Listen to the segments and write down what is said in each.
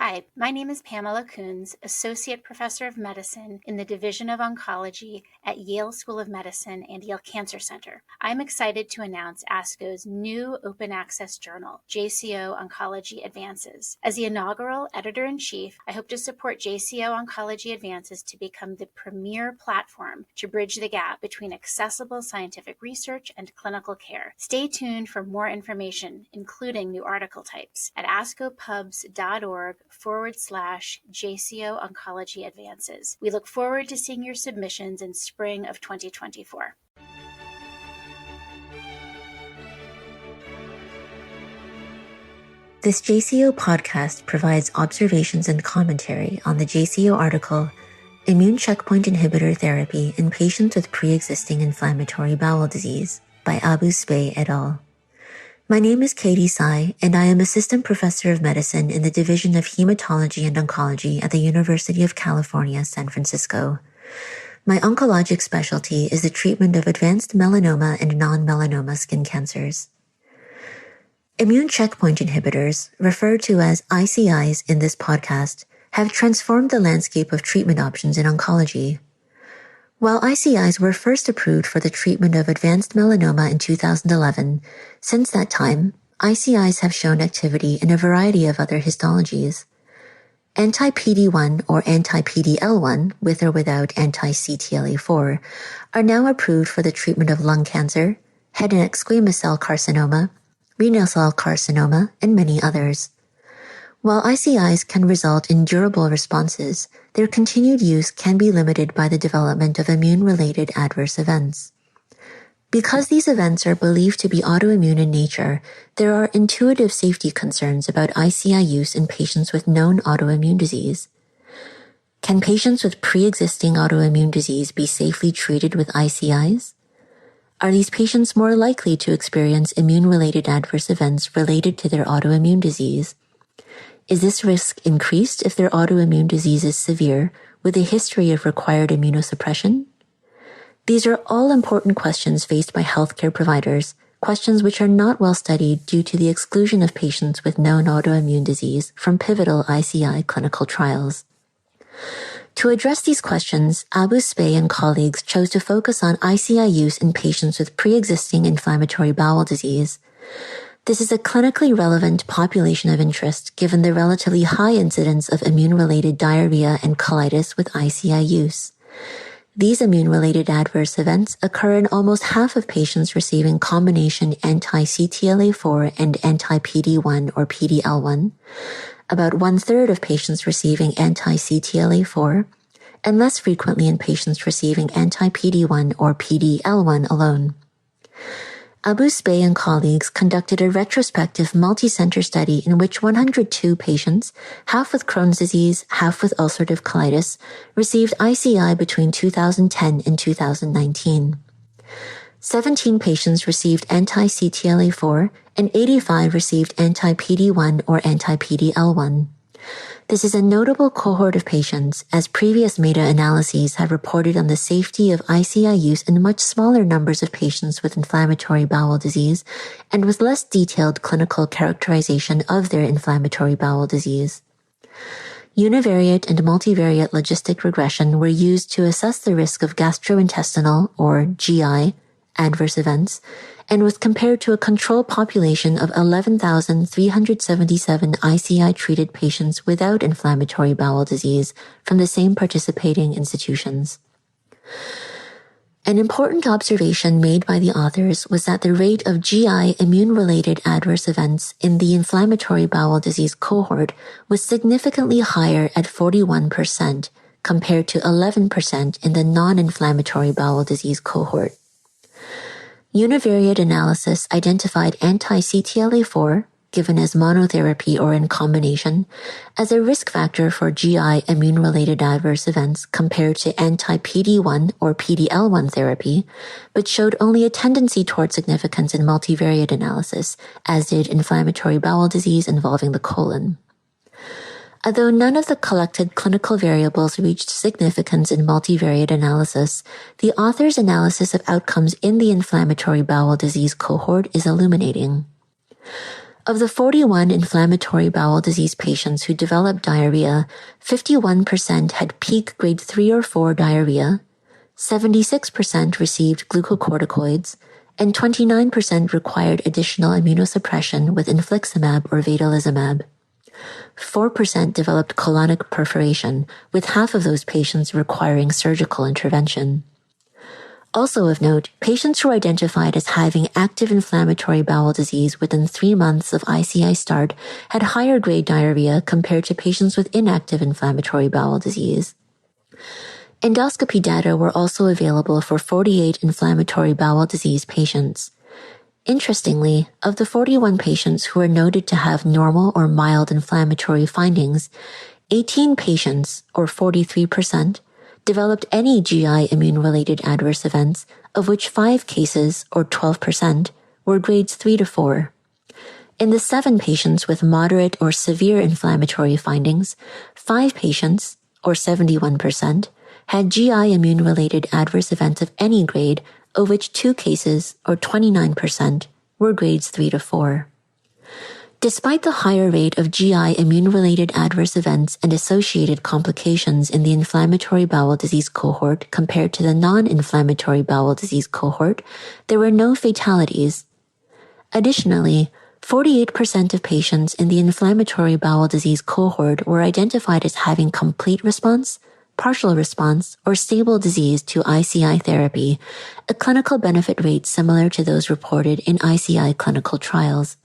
Hi, my name is Pamela Coons, Associate Professor of Medicine in the Division of Oncology at Yale School of Medicine and Yale Cancer Center. I'm excited to announce ASCO's new open access journal, JCO Oncology Advances. As the inaugural editor-in-chief, I hope to support JCO Oncology Advances to become the premier platform to bridge the gap between accessible scientific research and clinical care. Stay tuned for more information, including new article types, at ascopubs.org/JCO Oncology Advances. We look forward to seeing your submissions in spring of 2024. This JCO podcast provides observations and commentary on the JCO article, Immune Checkpoint Inhibitor Therapy in Patients with Preexisting Inflammatory Bowel Disease by Abu-Sbeih et al. My name is Katy Tsai, and I am Assistant Professor of Medicine in the Division of Hematology and Oncology at the University of California, San Francisco. My oncologic specialty is the treatment of advanced melanoma and non-melanoma skin cancers. Immune checkpoint inhibitors, referred to as ICIs in this podcast, have transformed the landscape of treatment options in oncology. While ICIs were first approved for the treatment of advanced melanoma in 2011, since that time, ICIs have shown activity in a variety of other histologies. Anti-PD-1 or anti-PD-L1, with or without anti-CTLA-4, are now approved for the treatment of lung cancer, head and neck squamous cell carcinoma, renal cell carcinoma, and many others. While ICIs can result in durable responses, their continued use can be limited by the development of immune-related adverse events. Because these events are believed to be autoimmune in nature, there are intuitive safety concerns about ICI use in patients with known autoimmune disease. Can patients with pre-existing autoimmune disease be safely treated with ICIs? Are these patients more likely to experience immune-related adverse events related to their autoimmune disease? Is this risk increased if their autoimmune disease is severe, with a history of required immunosuppression? These are all important questions faced by healthcare providers, questions which are not well studied due to the exclusion of patients with known autoimmune disease from pivotal ICI clinical trials. To address these questions, Abu-Sbeih and colleagues chose to focus on ICI use in patients with pre-existing inflammatory bowel disease. This is a clinically relevant population of interest given the relatively high incidence of immune-related diarrhea and colitis with ICI use. These immune-related adverse events occur in almost half of patients receiving combination anti-CTLA-4 and anti-PD-1 or PD-L1, about 1/3 of patients receiving anti-CTLA-4, and less frequently in patients receiving anti-PD-1 or PD-L1 alone. Abu-Sbeih and colleagues conducted a retrospective multi-center study in which 102 patients, half with Crohn's disease, half with ulcerative colitis, received ICI between 2010 and 2019. 17 patients received anti-CTLA-4 and 85 received anti-PD-1 or anti-PD-L1. This is a notable cohort of patients, as previous meta-analyses have reported on the safety of ICI use in much smaller numbers of patients with inflammatory bowel disease and with less detailed clinical characterization of their inflammatory bowel disease. Univariate and multivariate logistic regression were used to assess the risk of gastrointestinal, or GI, adverse events, and was compared to a control population of 11,377 ICI-treated patients without inflammatory bowel disease from the same participating institutions. An important observation made by the authors was that the rate of GI immune-related adverse events in the inflammatory bowel disease cohort was significantly higher at 41% compared to 11% in the non-inflammatory bowel disease cohort. Univariate analysis identified anti-CTLA-4, given as monotherapy or in combination, as a risk factor for GI immune-related adverse events compared to anti-PD-1 or PD-L1 therapy, but showed only a tendency toward significance in multivariate analysis, as did inflammatory bowel disease involving the colon. Although none of the collected clinical variables reached significance in multivariate analysis, the author's analysis of outcomes in the inflammatory bowel disease cohort is illuminating. Of the 41 inflammatory bowel disease patients who developed diarrhea, 51% had peak grade 3 or 4 diarrhea, 76% received glucocorticoids, and 29% required additional immunosuppression with infliximab or vedolizumab. 4% developed colonic perforation, with half of those patients requiring surgical intervention. Also of note, patients who were identified as having active inflammatory bowel disease within 3 months of ICI start had higher grade diarrhea compared to patients with inactive inflammatory bowel disease. Endoscopy data were also available for 48 inflammatory bowel disease patients. Interestingly, of the 41 patients who were noted to have normal or mild inflammatory findings, 18 patients, or 43%, developed any GI immune-related adverse events, of which 5 cases, or 12%, were grades 3 to 4. In the 7 patients with moderate or severe inflammatory findings, 5 patients, or 71%, had GI immune-related adverse events of any grade, of which 2 cases, or 29%, were grades 3 to 4. Despite the higher rate of GI immune-related adverse events and associated complications in the inflammatory bowel disease cohort compared to the non-inflammatory bowel disease cohort, there were no fatalities. Additionally, 48% of patients in the inflammatory bowel disease cohort were identified as having complete response, partial response, or stable disease to ICI therapy, a clinical benefit rate similar to those reported in ICI clinical trials.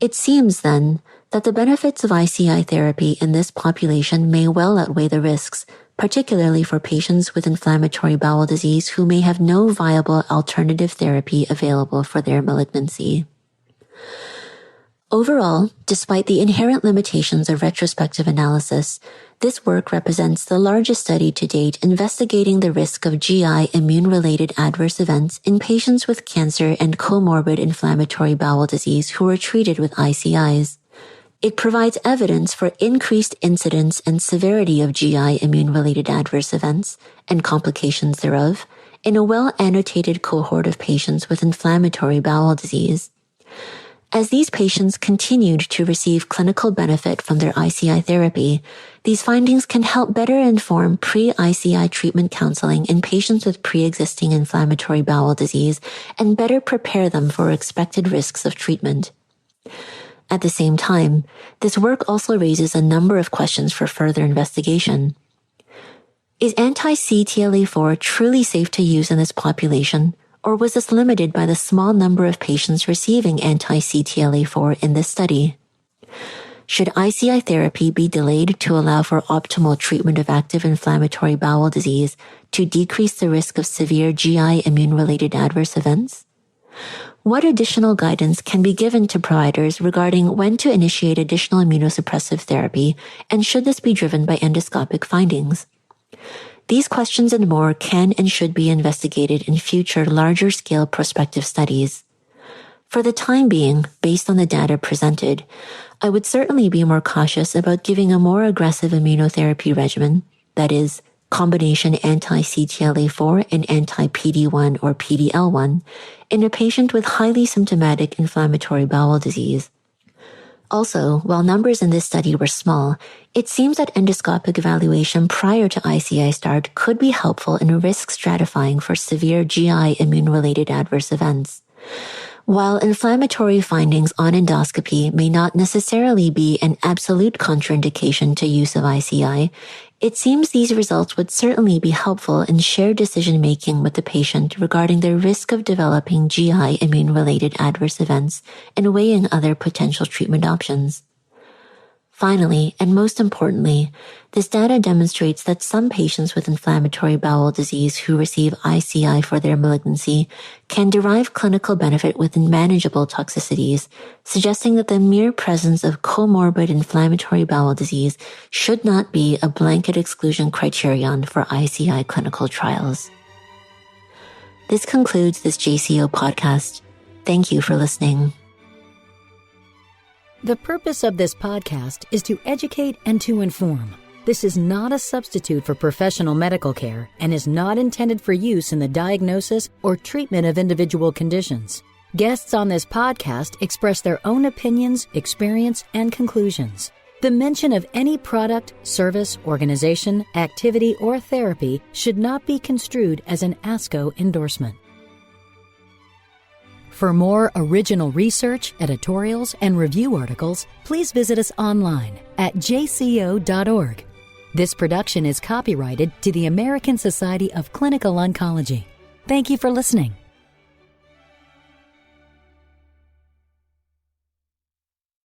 It seems, then, that the benefits of ICI therapy in this population may well outweigh the risks, particularly for patients with inflammatory bowel disease who may have no viable alternative therapy available for their malignancy. Overall, despite the inherent limitations of retrospective analysis, this work represents the largest study to date investigating the risk of GI immune-related adverse events in patients with cancer and comorbid inflammatory bowel disease who were treated with ICIs. It provides evidence for increased incidence and severity of GI immune-related adverse events and complications thereof in a well-annotated cohort of patients with inflammatory bowel disease. As these patients continued to receive clinical benefit from their ICI therapy, these findings can help better inform pre-ICI treatment counseling in patients with pre-existing inflammatory bowel disease and better prepare them for expected risks of treatment. At the same time, this work also raises a number of questions for further investigation. Is anti-CTLA-4 truly safe to use in this population? Or was this limited by the small number of patients receiving anti-CTLA-4 in this study? Should ICI therapy be delayed to allow for optimal treatment of active inflammatory bowel disease to decrease the risk of severe GI immune-related adverse events? What additional guidance can be given to providers regarding when to initiate additional immunosuppressive therapy, and should this be driven by endoscopic findings? These questions and more can and should be investigated in future larger-scale prospective studies. For the time being, based on the data presented, I would certainly be more cautious about giving a more aggressive immunotherapy regimen, that is, combination anti-CTLA-4 and anti-PD-1 or PD-L1, in a patient with highly symptomatic inflammatory bowel disease. Also, while numbers in this study were small, it seems that endoscopic evaluation prior to ICI start could be helpful in risk stratifying for severe GI immune-related adverse events. While inflammatory findings on endoscopy may not necessarily be an absolute contraindication to use of ICI, it seems these results would certainly be helpful in shared decision-making with the patient regarding the risk of developing GI immune-related adverse events and weighing other potential treatment options. Finally, and most importantly, this data demonstrates that some patients with inflammatory bowel disease who receive ICI for their malignancy can derive clinical benefit with manageable toxicities, suggesting that the mere presence of comorbid inflammatory bowel disease should not be a blanket exclusion criterion for ICI clinical trials. This concludes this JCO podcast. Thank you for listening. The purpose of this podcast is to educate and to inform. This is not a substitute for professional medical care and is not intended for use in the diagnosis or treatment of individual conditions. Guests on this podcast express their own opinions, experience, and conclusions. The mention of any product, service, organization, activity, or therapy should not be construed as an ASCO endorsement. For more original research, editorials, and review articles, please visit us online at jco.org. This production is copyrighted to the American Society of Clinical Oncology. Thank you for listening.